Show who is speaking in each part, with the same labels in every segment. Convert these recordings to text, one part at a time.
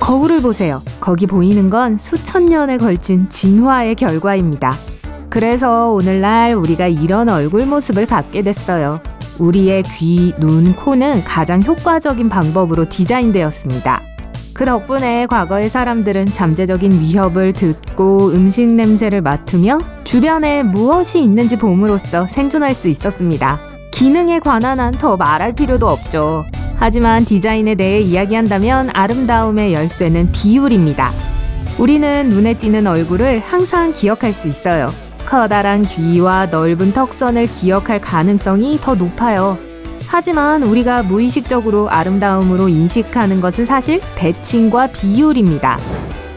Speaker 1: 거울을 보세요. 거기 보이는 건 수천 년에 걸친 진화의 결과입니다. 그래서 오늘날 우리가 이런 얼굴 모습을 갖게 됐어요. 우리의 귀, 눈, 코는 가장 효과적인 방법으로 디자인되었습니다. 그 덕분에 과거의 사람들은 잠재적인 위협을 듣고 음식 냄새를 맡으며 주변에 무엇이 있는지 봄으로써 생존할 수 있었습니다. 기능에 관한 한 더 말할 필요도 없죠. 하지만 디자인에 대해 이야기한다면 아름다움의 열쇠는 비율입니다. 우리는 눈에 띄는 얼굴을 항상 기억할 수 있어요. 커다란 귀와 넓은 턱선을 기억할 가능성이 더 높아요. 하지만 우리가 무의식적으로 아름다움으로 인식하는 것은 사실 대칭과 비율입니다.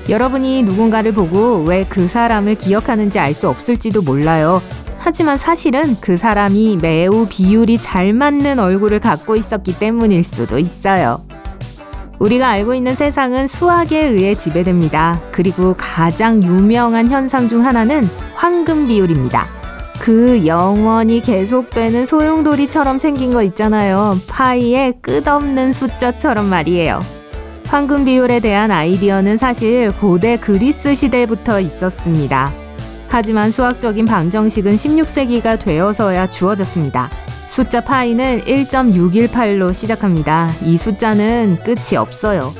Speaker 1: 여러분이 누군가를 보고 왜 그 사람을 기억하는지 알 수 없을지도 몰라요. 하지만 사실은 그 사람이 매우 비율이 잘 맞는 얼굴을 갖고 있었기 때문일 수도 있어요. 우리가 알고 있는 세상은 수학에 의해 지배됩니다. 그리고 가장 유명한 현상 중 하나는 황금 비율입니다. 그 영원히 계속되는 소용돌이처럼 생긴 거 있잖아요. 파이의 끝없는 숫자처럼 말이에요. 황금 비율에 대한 아이디어는 사실 고대 그리스 시대부터 있었습니다. 하지만 수학적인 방정식은 16세기가 되어서야 주어졌습니다. 숫자 파이는 1.618로 시작합니다. 이 숫자는 끝이 없어요.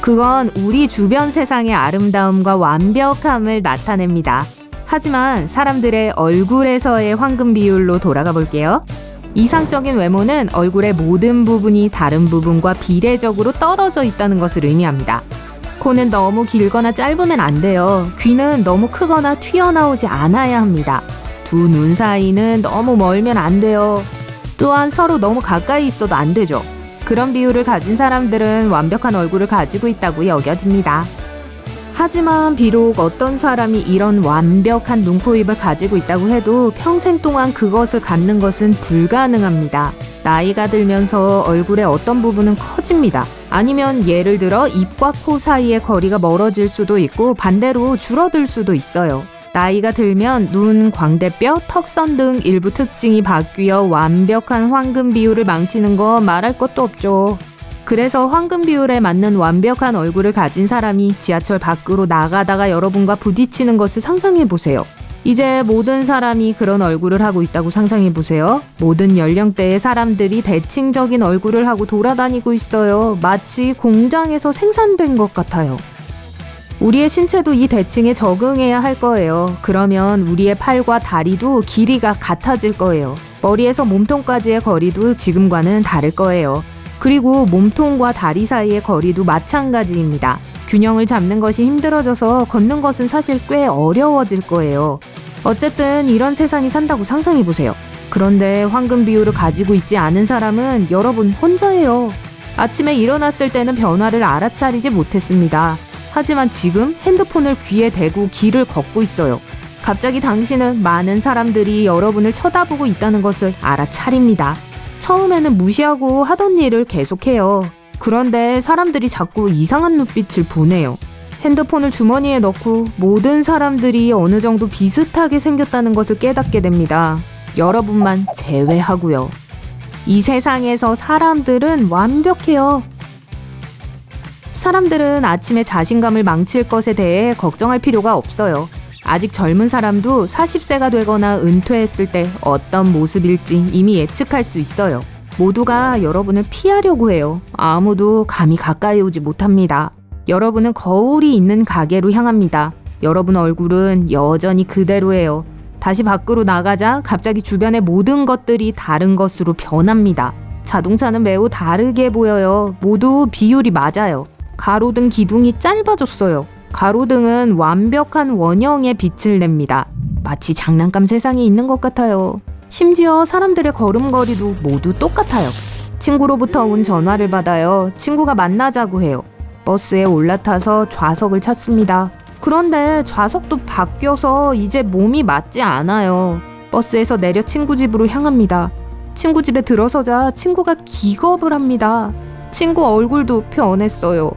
Speaker 1: 그건 우리 주변 세상의 아름다움과 완벽함을 나타냅니다. 하지만 사람들의 얼굴에서의 황금 비율로 돌아가 볼게요. 이상적인 외모는 얼굴의 모든 부분이 다른 부분과 비례적으로 떨어져 있다는 것을 의미합니다. 코는 너무 길거나 짧으면 안 돼요. 귀는 너무 크거나 튀어나오지 않아야 합니다. 두 눈 사이는 너무 멀면 안 돼요. 또한 서로 너무 가까이 있어도 안 되죠. 그런 비율을 가진 사람들은 완벽한 얼굴을 가지고 있다고 여겨집니다. 하지만 비록 어떤 사람이 이런 완벽한 눈, 코, 입을 가지고 있다고 해도 평생 동안 그것을 갖는 것은 불가능합니다. 나이가 들면서 얼굴의 어떤 부분은 커집니다. 아니면 예를 들어 입과 코 사이의 거리가 멀어질 수도 있고 반대로 줄어들 수도 있어요. 나이가 들면 눈, 광대뼈, 턱선 등 일부 특징이 바뀌어 완벽한 황금 비율을 망치는 거 말할 것도 없죠. 그래서 황금 비율에 맞는 완벽한 얼굴을 가진 사람이 지하철 밖으로 나가다가 여러분과 부딪히는 것을 상상해보세요. 이제 모든 사람이 그런 얼굴을 하고 있다고 상상해보세요. 모든 연령대의 사람들이 대칭적인 얼굴을 하고 돌아다니고 있어요. 마치 공장에서 생산된 것 같아요. 우리의 신체도 이 대칭에 적응해야 할 거예요. 그러면 우리의 팔과 다리도 길이가 같아질 거예요. 머리에서 몸통까지의 거리도 지금과는 다를 거예요. 그리고 몸통과 다리 사이의 거리도 마찬가지입니다. 균형을 잡는 것이 힘들어져서 걷는 것은 사실 꽤 어려워질 거예요. 어쨌든 이런 세상이 산다고 상상해보세요. 그런데 황금 비율을 가지고 있지 않은 사람은 여러분 혼자예요. 아침에 일어났을 때는 변화를 알아차리지 못했습니다. 하지만 지금 핸드폰을 귀에 대고 길을 걷고 있어요. 갑자기 당신은 많은 사람들이 여러분을 쳐다보고 있다는 것을 알아차립니다. 처음에는 무시하고 하던 일을 계속해요. 그런데 사람들이 자꾸 이상한 눈빛을 보내요. 핸드폰을 주머니에 넣고 모든 사람들이 어느 정도 비슷하게 생겼다는 것을 깨닫게 됩니다. 여러분만 제외하고요. 이 세상에서 사람들은 완벽해요. 사람들은 아침에 자신감을 망칠 것에 대해 걱정할 필요가 없어요. 아직 젊은 사람도 40세가 되거나 은퇴했을 때 어떤 모습일지 이미 예측할 수 있어요. 모두가 여러분을 피하려고 해요. 아무도 감히 가까이 오지 못합니다. 여러분은 거울이 있는 가게로 향합니다. 여러분 얼굴은 여전히 그대로예요. 다시 밖으로 나가자 갑자기 주변의 모든 것들이 다른 것으로 변합니다. 자동차는 매우 다르게 보여요. 모두 비율이 맞아요. 가로등 기둥이 짧아졌어요. 가로등은 완벽한 원형의 빛을 냅니다. 마치 장난감 세상에 있는 것 같아요. 심지어 사람들의 걸음걸이도 모두 똑같아요. 친구로부터 온 전화를 받아요. 친구가 만나자고 해요. 버스에 올라타서 좌석을 찾습니다. 그런데 좌석도 바뀌어서 이제 몸이 맞지 않아요. 버스에서 내려 친구 집으로 향합니다. 친구 집에 들어서자 친구가 기겁을 합니다. 친구 얼굴도 변했어요.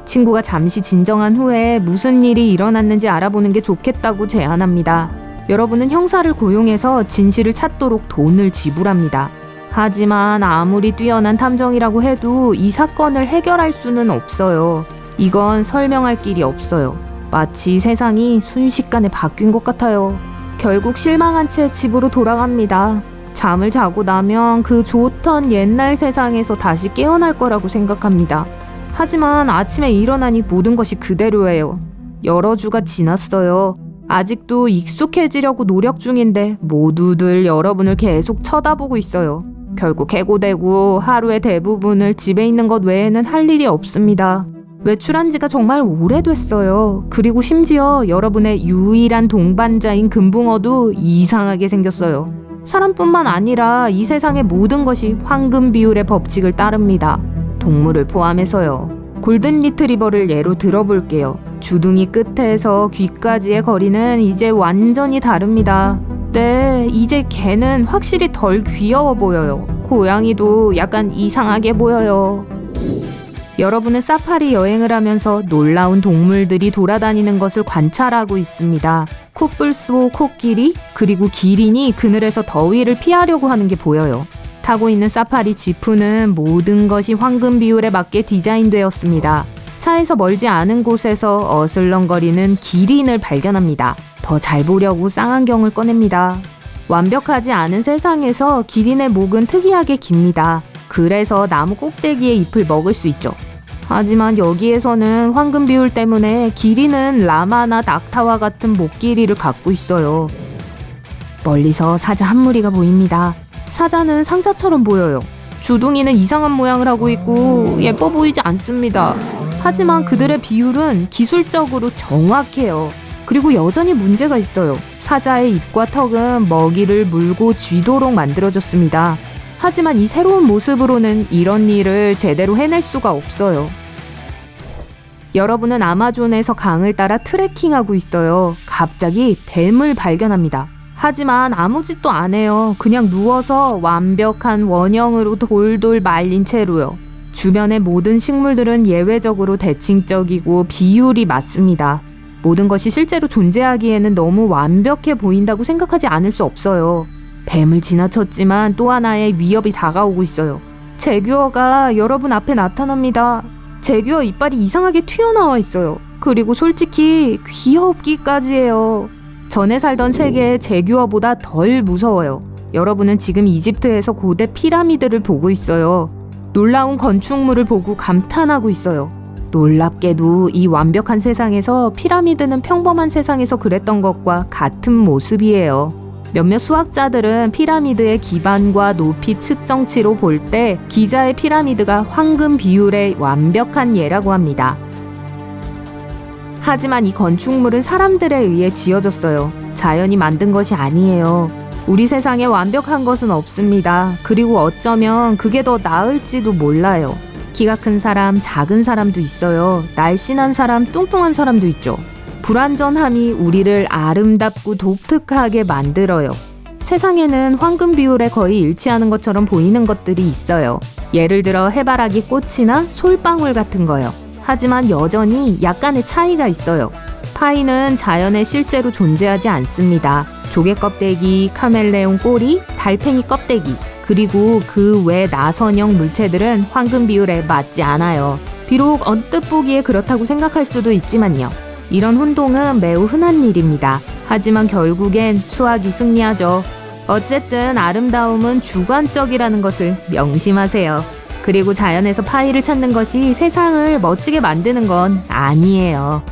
Speaker 1: 친구가 잠시 진정한 후에 무슨 일이 일어났는지 알아보는 게 좋겠다고 제안합니다. 여러분은 형사를 고용해서 진실을 찾도록 돈을 지불합니다. 하지만 아무리 뛰어난 탐정이라고 해도 이 사건을 해결할 수는 없어요. 이건 설명할 길이 없어요. 마치 세상이 순식간에 바뀐 것 같아요. 결국 실망한 채 집으로 돌아갑니다. 잠을 자고 나면 그 좋던 옛날 세상에서 다시 깨어날 거라고 생각합니다. 하지만 아침에 일어나니 모든 것이 그대로예요. 여러 주가 지났어요. 아직도 익숙해지려고 노력 중인데 모두들 여러분을 계속 쳐다보고 있어요. 결국 해고되고 하루의 대부분을 집에 있는 것 외에는 할 일이 없습니다. 외출한 지가 정말 오래됐어요. 그리고 심지어 여러분의 유일한 동반자인 금붕어도 이상하게 생겼어요. 사람뿐만 아니라 이 세상의 모든 것이 황금 비율의 법칙을 따릅니다. 동물을 포함해서요. 골든 리트리버를 예로 들어볼게요. 주둥이 끝에서 귀까지의 거리는 이제 완전히 다릅니다. 네, 이제 개는 확실히 덜 귀여워 보여요. 고양이도 약간 이상하게 보여요. 여러분은 사파리 여행을 하면서 놀라운 동물들이 돌아다니는 것을 관찰하고 있습니다. 코뿔소, 코끼리, 그리고 기린이 그늘에서 더위를 피하려고 하는 게 보여요. 타고 있는 사파리 지프는 모든 것이 황금 비율에 맞게 디자인되었습니다. 차에서 멀지 않은 곳에서 어슬렁거리는 기린을 발견합니다. 더 잘 보려고 쌍안경을 꺼냅니다. 완벽하지 않은 세상에서 기린의 목은 특이하게 깁니다. 그래서 나무 꼭대기의 잎을 먹을 수 있죠. 하지만 여기에서는 황금 비율 때문에 기린은 라마나 낙타와 같은 목 길이를 갖고 있어요. 멀리서 사자 한 무리가 보입니다. 사자는 상자처럼 보여요. 주둥이는 이상한 모양을 하고 있고 예뻐 보이지 않습니다. 하지만 그들의 비율은 기술적으로 정확해요. 그리고 여전히 문제가 있어요. 사자의 입과 턱은 먹이를 물고 쥐도록 만들어졌습니다. 하지만 이 새로운 모습으로는 이런 일을 제대로 해낼 수가 없어요. 여러분은 아마존에서 강을 따라 트레킹하고 있어요. 갑자기 뱀을 발견합니다. 하지만 아무 짓도 안 해요. 그냥 누워서 완벽한 원형으로 돌돌 말린 채로요. 주변의 모든 식물들은 예외적으로 대칭적이고 비율이 맞습니다. 모든 것이 실제로 존재하기에는 너무 완벽해 보인다고 생각하지 않을 수 없어요. 뱀을 지나쳤지만 또 하나의 위협이 다가오고 있어요. 제규어가 여러분 앞에 나타납니다. 제규어 이빨이 이상하게 튀어나와 있어요. 그리고 솔직히 귀엽기까지 해요. 전에 살던 세계의 제규어보다 덜 무서워요. 여러분은 지금 이집트에서 고대 피라미드를 보고 있어요. 놀라운 건축물을 보고 감탄하고 있어요. 놀랍게도 이 완벽한 세상에서 피라미드는 평범한 세상에서 그랬던 것과 같은 모습이에요. 몇몇 수학자들은 피라미드의 기반과 높이 측정치로 볼 때 기자의 피라미드가 황금 비율의 완벽한 예라고 합니다. 하지만 이 건축물은 사람들에 의해 지어졌어요. 자연이 만든 것이 아니에요. 우리 세상에 완벽한 것은 없습니다. 그리고 어쩌면 그게 더 나을지도 몰라요. 키가 큰 사람, 작은 사람도 있어요. 날씬한 사람, 뚱뚱한 사람도 있죠. 불완전함이 우리를 아름답고 독특하게 만들어요. 세상에는 황금 비율에 거의 일치하는 것처럼 보이는 것들이 있어요. 예를 들어 해바라기 꽃이나 솔방울 같은 거요. 하지만 여전히 약간의 차이가 있어요. 파이는 자연에 실제로 존재하지 않습니다. 조개 껍데기, 카멜레온 꼬리, 달팽이 껍데기, 그리고 그 외 나선형 물체들은 황금 비율에 맞지 않아요. 비록 언뜻 보기에 그렇다고 생각할 수도 있지만요. 이런 혼동은 매우 흔한 일입니다. 하지만 결국엔 수학이 승리하죠. 어쨌든 아름다움은 주관적이라는 것을 명심하세요. 그리고 자연에서 파이를 찾는 것이 세상을 멋지게 만드는 건 아니에요.